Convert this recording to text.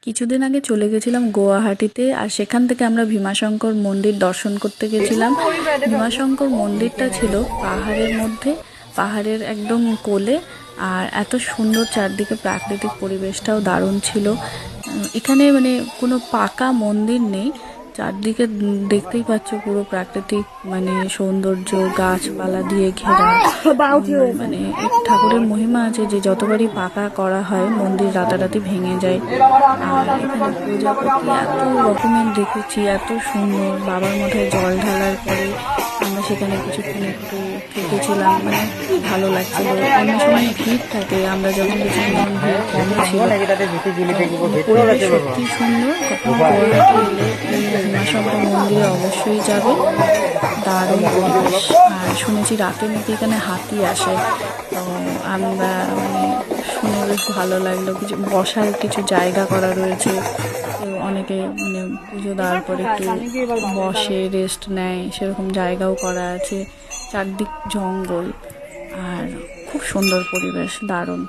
কিছুদিন আগে চলে গেছিলাম গুয়াহাটিতে, আর সেখান থেকে আমরা ভীমাশঙ্কর মন্দির দর্শন করতে গেছিলাম। ভীমাশঙ্কর মন্দিরটা ছিল পাহাড়ের মধ্যে, পাহাড়ের একদম কোলে, আর এত সুন্দর চারদিকে প্রাকৃতিক পরিবেশটাও দারুণ ছিল। এখানে মানে কোনো পাকা মন্দির নেই, চারদিকে দেখতেই পাচ্ছ পুরো প্রাকৃতিক মানে সৌন্দর্য, গাছপালা দিয়ে ঘেরা। মানে এক ঠাকুরের মহিমা আছে যে যতবারই পাকা করা হয় মন্দির রাতারাতি ভেঙে যায়। আর এখানে পূজা করতে এত রকমের দেখেছি, এত সুন্দর। বাবার মাথায় জল ঢালার পরে আমরা সেখানে কিছুক্ষণ একটু থেকেছিলাম, মানে খুব ভালো লাগছিল। অন্য সময় ভিড় থাকে, আমরা যখন গেছিলাম ভিড় কম ছিল। পরিবেশ সত্যি সুন্দর। গুয়াহাটি এলে এই ভীমাশঙ্কর মন্দিরে অবশ্যই যাবে, দারুণ পরিবেশ। আর শুনেছি রাতে নাকি এখানে হাতি আসে, তো আমরা মানে শুনে বেশ ভালো লাগলো। কিছু বসার কিছু জায়গা করা রয়েছে, তো অনেকে মানে পুজো দেওয়ার পরে একটু বসে রেস্ট নেয়, সেরকম জায়গাও করা আছে। চারদিক জঙ্গল, আর খুব সুন্দর পরিবেশ, দারুণ।